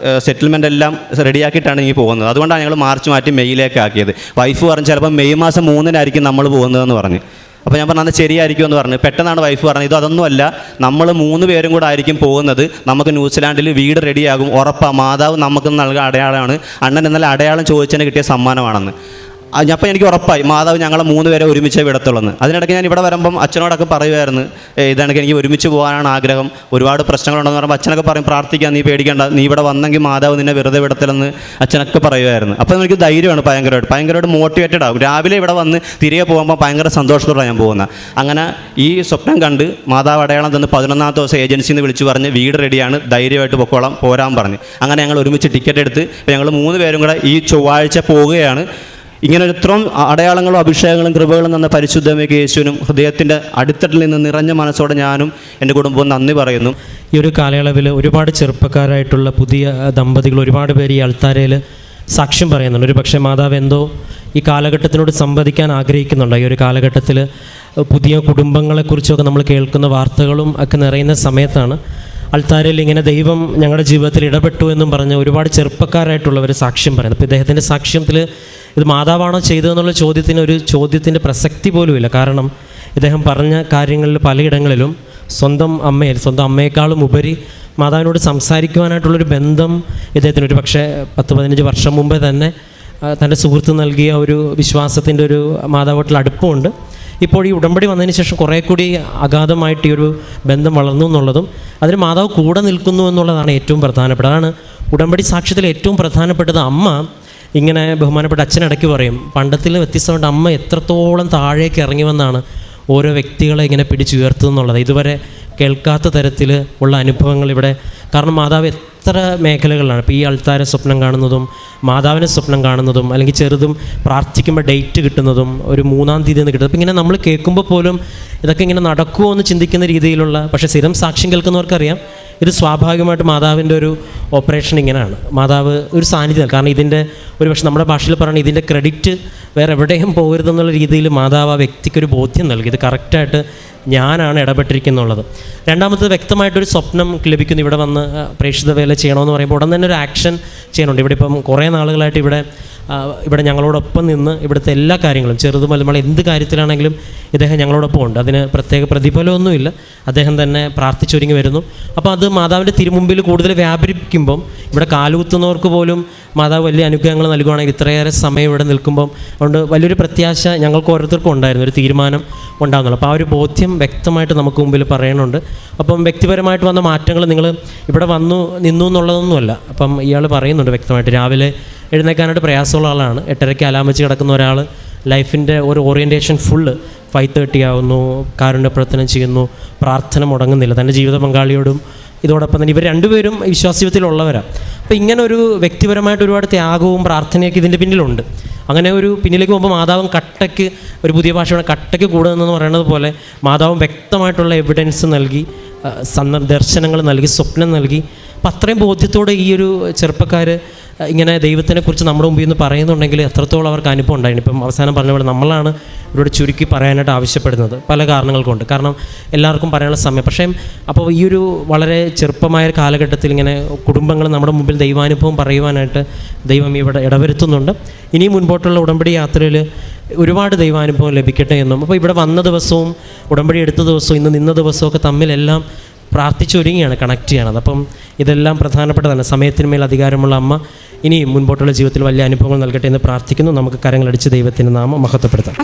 സെറ്റിൽമെൻ്റ് എല്ലാം റെഡിയാക്കിയിട്ടാണ് ഇനി പോകുന്നത്. അതുകൊണ്ടാണ് ഞങ്ങൾ മാർച്ച് മാറ്റി മെയ്യിലേക്ക് ആക്കിയത്. വൈഫ് പറഞ്ഞു ചിലപ്പോൾ മെയ് മാസം 3 നമ്മൾ പോകുന്നതെന്ന് പറഞ്ഞ്. അപ്പോൾ ഞാൻ പറഞ്ഞു അത് ശരിയായിരിക്കും എന്ന് പറഞ്ഞു. പെട്ടെന്നാണ് വൈഫ് പറഞ്ഞത് ഇതൊന്നുമല്ല, നമ്മൾ 3 പേരും കൂടെ ആയിരിക്കും പോകുന്നത്, നമുക്ക് ന്യൂസിലാൻഡിൽ വീട് റെഡിയാകും, ഉറപ്പാണ്, മാതാവ് നമുക്ക് നൽകുന്ന അടയാളമാണ്, അണ്ണൻ ഇന്നലെ അടയാളം ചോദിച്ചതിന് കിട്ടിയ സമ്മാനമാണെന്ന്. അപ്പോൾ എനിക്ക് ഉറപ്പായി മാതാവ് ഞങ്ങളെ 3 പേരെ ഒരുമിച്ച് വിടത്തുള്ളെന്ന്. അതിനിടയ്ക്ക് ഞാൻ ഇവിടെ വരുമ്പം അച്ഛനോടൊക്കെ പറയുമായിരുന്നു, ഇതാണെങ്കിൽ എനിക്ക് ഒരുമിച്ച് പോകാനാണ് ആഗ്രഹം, ഒരുപാട് പ്രശ്നങ്ങളുണ്ടെന്ന് പറയുമ്പോൾ അച്ഛനൊക്കെ പറയും പ്രാർത്ഥിക്കാൻ, നീ പേടിക്കേണ്ട, നീ ഇവിടെ വന്നെങ്കിൽ മാതാവ് നിന്നെ വെറുതെ വിടത്തില്ലെന്ന് അച്ഛനൊക്കെ പറയുമായിരുന്നു. അപ്പോൾ എനിക്ക് ധൈര്യമാണ്, ഭയങ്കരമായിട്ട് മോട്ടിവേറ്റഡ് ആകും. രാവിലെ ഇവിടെ വന്ന് തിരികെ പോകുമ്പോൾ ഭയങ്കര സന്തോഷത്തോടെ ഞാൻ പോകുന്നത്. അങ്ങനെ ഈ സ്വപ്നം കണ്ട് മാതാവ് അടയാളം തന്ന് 11ാമത്തെ ദിവസം ഏജൻസിയിൽ നിന്ന് വിളിച്ച് പറഞ്ഞ് വീട് റെഡിയാണ്, ധൈര്യമായിട്ട് പോരാൻ പറഞ്ഞ്. അങ്ങനെ ഞങ്ങൾ ഒരുമിച്ച് ടിക്കറ്റ് എടുത്ത് ഞങ്ങൾ 3 പേരും കൂടെ ഈ ചൊവ്വാഴ്ച പോവുകയാണ്. ഇങ്ങനെ ഇത്രയും അടയാളങ്ങളും അഭിഷേകങ്ങളും കൃപകളും തന്ന പരിശുദ്ധമേക്ക് യേശുവിനും ഹൃദയത്തിൻ്റെ അടിത്തട്ടിൽ നിന്ന് നിറഞ്ഞ മനസ്സോടെ ഞാനും എൻ്റെ കുടുംബവും നന്ദി പറയുന്നു. ഈ ഒരു കാലയളവിൽ ഒരുപാട് ചെറുപ്പക്കാരായിട്ടുള്ള പുതിയ ദമ്പതികൾ ഒരുപാട് പേര് ഈ അൾത്താരയിൽ സാക്ഷ്യം പറയുന്നുണ്ട്. ഒരു പക്ഷേ മാതാവ് എന്തോ ഈ കാലഘട്ടത്തിനോട് സംവദിക്കാൻ ആഗ്രഹിക്കുന്നുണ്ട്. ഈ ഒരു കാലഘട്ടത്തിൽ പുതിയ കുടുംബങ്ങളെക്കുറിച്ചൊക്കെ നമ്മൾ കേൾക്കുന്ന വാർത്തകളും ഒക്കെ നിറയുന്ന സമയത്താണ് അൾത്താരയിൽ ഇങ്ങനെ ദൈവം ഞങ്ങളുടെ ജീവിതത്തിൽ ഇടപെട്ടു എന്നും പറഞ്ഞ് ഒരുപാട് ചെറുപ്പക്കാരായിട്ടുള്ളവർ സാക്ഷ്യം പറയുന്നത്. അപ്പോൾ ഇദ്ദേഹത്തിൻ്റെ സാക്ഷ്യത്തിൽ ഇത് മാതാവാണോ ചെയ്തതെന്നുള്ള ചോദ്യത്തിൻ്റെ പ്രസക്തി പോലുമില്ല. കാരണം ഇദ്ദേഹം പറഞ്ഞ കാര്യങ്ങളിൽ പലയിടങ്ങളിലും സ്വന്തം അമ്മയെക്കാളും ഉപരി മാതാവിനോട് സംസാരിക്കുവാനായിട്ടുള്ളൊരു ബന്ധം ഇദ്ദേഹത്തിന് ഒരു പക്ഷേ 10-15 വർഷം മുമ്പേ തന്നെ തൻ്റെ സുഹൃത്ത് നൽകിയ ഒരു വിശ്വാസത്തിൻ്റെ ഒരു മാതാവായിട്ടുള്ള അടുപ്പമുണ്ട്. ഇപ്പോൾ ഈ ഉടമ്പടി വന്നതിന് ശേഷം കുറേ കൂടി അഗാധമായിട്ട് ഈ ഒരു ബന്ധം വളർന്നു എന്നുള്ളതും അതിന് മാതാവ് കൂടെ നിൽക്കുന്നു എന്നുള്ളതാണ് ഏറ്റവും പ്രധാനപ്പെട്ടത്. അതാണ് ഉടമ്പടി സാക്ഷ്യത്തിൽ ഏറ്റവും പ്രധാനപ്പെട്ടത്. അമ്മ ഇങ്ങനെ ബഹുമാനപ്പെട്ട അച്ഛനിടയ്ക്ക് പറയും, പണ്ടത്തിൽ വ്യത്യസ്തമായിട്ട് അമ്മ എത്രത്തോളം താഴേക്ക് ഇറങ്ങി വന്നാണ് ഓരോ വ്യക്തികളെ ഇങ്ങനെ പിടിച്ചുയർത്തുന്നുള്ളത്. ഇതുവരെ കേൾക്കാത്ത തരത്തിൽ ഉള്ള അനുഭവങ്ങൾ ഇവിടെ. കാരണം മാതാവ് എത്ര മേഖലകളിലാണ്. ഇപ്പോൾ ഈ ആൾക്കാരെ സ്വപ്നം കാണുന്നതും മാതാവിനെ സ്വപ്നം കാണുന്നതും അല്ലെങ്കിൽ ചെറുതും പ്രാർത്ഥിക്കുമ്പോൾ ഡേറ്റ് കിട്ടുന്നതും ഒരു 3-ാം തീയതി എന്ന് കിട്ടുന്നത്. അപ്പോൾ ഇങ്ങനെ നമ്മൾ കേൾക്കുമ്പോൾ പോലും ഇതൊക്കെ ഇങ്ങനെ നടക്കുമോ എന്ന് ചിന്തിക്കുന്ന രീതിയിലുള്ള, പക്ഷേ സ്ഥിരം സാക്ഷ്യം കേൾക്കുന്നവർക്കറിയാം ഇത് സ്വാഭാവികമായിട്ട് മാതാവിൻ്റെ ഒരു ഓപ്പറേഷൻ ഇങ്ങനെയാണ്. മാതാവ് ഒരു സാന്നിധ്യം. കാരണം ഇതിൻ്റെ ഒരു പക്ഷേ നമ്മുടെ ഭാഷയിൽ പറയുന്നത് ഇതിൻ്റെ ക്രെഡിറ്റ് വേറെ എവിടെയും പോകരുതെന്നുള്ള രീതിയിൽ മാതാവ് ആ വ്യക്തിക്കൊരു ബോധ്യം നൽകി, ഇത് കറക്റ്റായിട്ട് ഞാനാണ് ഇടപെട്ടിരിക്കുന്നുള്ളത്. രണ്ടാമത്തത് വ്യക്തമായിട്ടൊരു സ്വപ്നം ലഭിക്കുന്നു. ഇവിടെ വന്ന് പ്രേക്ഷിത വേല ചെയ്യണമെന്ന് പറയുമ്പോൾ ഉടൻ തന്നെ ഒരു ആക്ഷൻ ചെയ്യുന്നുണ്ട്. ഇവിടെ ഇപ്പം കുറേ നാളുകളായിട്ട് ഇവിടെ ഞങ്ങളോടൊപ്പം നിന്ന് ഇവിടുത്തെ എല്ലാ കാര്യങ്ങളും ചെറുതും വലുതും എന്ത് കാര്യത്തിലാണെങ്കിലും ഇദ്ദേഹം ഞങ്ങളോടൊപ്പം ഉണ്ട്. അതിന് പ്രത്യേക പ്രതിഫലമൊന്നുമില്ല, അദ്ദേഹം തന്നെ പ്രാർത്ഥിച്ചൊരുങ്ങി വരുന്നു. അപ്പോൾ അത് മാതാവിൻ്റെ തിരുമുമ്പിൽ കൂടുതൽ വ്യാപരിക്കുമ്പം ഇവിടെ കാലുകുത്തുന്നവർക്ക് പോലും മാതാവ് വലിയ അനുഗ്രഹങ്ങൾ നൽകുകയാണെങ്കിൽ ഇത്രയേറെ സമയം ഇവിടെ നിൽക്കുമ്പം അതുകൊണ്ട് വലിയൊരു പ്രത്യാശ ഞങ്ങൾക്ക് ഓരോരുത്തർക്കും ഉണ്ടായിരുന്നു, ഒരു തീരുമാനം ഉണ്ടാകുന്നുള്ളൂ. അപ്പോൾ ആ ഒരു ബോധ്യം വ്യക്തമായിട്ട് നമുക്ക് മുമ്പിൽ പറയുന്നുണ്ട്. അപ്പം വ്യക്തിപരമായിട്ട് വന്ന മാറ്റങ്ങൾ നിങ്ങൾ ഇവിടെ നിന്നു എന്നുള്ളതൊന്നുമല്ല. അപ്പം ഇയാൾ പറയുന്നുണ്ട് വ്യക്തമായിട്ട് രാവിലെ എഴുന്നേൽക്കാനായിട്ട് പ്രയാസമുള്ള ആളാണ്. 8:30 അലാം വെച്ച് കിടക്കുന്ന ഒരാൾ ലൈഫിൻ്റെ ഒരു ഓറിയൻറ്റേഷൻ ഫുള്ള് 5:30 ആവുന്നു, കാരുണ്യ പ്രവർത്തനം ചെയ്യുന്നു, പ്രാർത്ഥന മുടങ്ങുന്നില്ല തൻ്റെ ജീവിത പങ്കാളിയോടും. ഇതോടൊപ്പം തന്നെ ഇവർ രണ്ടുപേരും വിശ്വാസത്തിലുള്ളവരാണ്. അപ്പോൾ ഇങ്ങനെ ഒരു വ്യക്തിപരമായിട്ട് ഒരുപാട് ത്യാഗവും പ്രാർത്ഥനയൊക്കെ ഇതിൻ്റെ പിന്നിലുണ്ട്. അങ്ങനെ ഒരു പിന്നിലേക്ക് പോകുമ്പോൾ മാതാവും കട്ടയ്ക്ക്, ഒരു പുതിയ ഭാഷയുടെ കട്ടയ്ക്ക് കൂടുന്നതെന്ന് പറയുന്നത് പോലെ മാതാവും വ്യക്തമായിട്ടുള്ള എവിഡൻസ് നൽകി, ദർശനങ്ങൾ നൽകി, സ്വപ്നം നൽകി. അപ്പം അത്രയും ബോധ്യത്തോടെ ഈ ഒരു ചെറുപ്പക്കാർ ഇങ്ങനെ ദൈവത്തിനെക്കുറിച്ച് നമ്മുടെ മുമ്പിൽ നിന്ന് പറയുന്നുണ്ടെങ്കിൽ എത്രത്തോളം അവർക്ക് അനുഭവം ഉണ്ടായിരുന്നു. ഇപ്പം അവസാനം പറഞ്ഞ പോലെ നമ്മളാണ് ഇവരോട് ചുരുക്കി പറയാനായിട്ട് ആവശ്യപ്പെടുന്നത് പല കാരണങ്ങൾ കൊണ്ട്. കാരണം എല്ലാവർക്കും പറയാനുള്ള സമയം. പക്ഷേ അപ്പോൾ ഈ ഒരു വളരെ ചെറുപ്പമായ കാലഘട്ടത്തിൽ ഇങ്ങനെ കുടുംബങ്ങൾ നമ്മുടെ മുമ്പിൽ ദൈവാനുഭവം പറയുവാനായിട്ട് ദൈവം ഇവിടെ ഇടവരുത്തുന്നുണ്ട്. ഇനിയും മുൻപോട്ടുള്ള ഉടമ്പടി യാത്രയിൽ ഒരുപാട് ദൈവാനുഭവം ലഭിക്കട്ടെ എന്നും. അപ്പോൾ ഇവിടെ വന്ന ദിവസവും ഉടമ്പടി എടുത്ത ദിവസവും ഇന്ന് നിന്ന ദിവസമൊക്കെ തമ്മിലെല്ലാം പ്രാർത്ഥിച്ചൊരുങ്ങിയാണ്, കണക്ട് ചെയ്യണത്. അപ്പം ഇതെല്ലാം പ്രധാനപ്പെട്ടതാണ്. സമയത്തിന്മേൽ അധികാരമുള്ള അമ്മ ഇനിയും മുൻപോട്ടുള്ള ജീവിതത്തിൽ വലിയ അനുഭവങ്ങൾ നൽകട്ടെ എന്ന് പ്രാർത്ഥിക്കുന്നു. നമുക്ക് കരങ്ങളടിച്ച് ദൈവത്തിൻ്റെ നാമം മഹത്വപ്പെടുത്താം.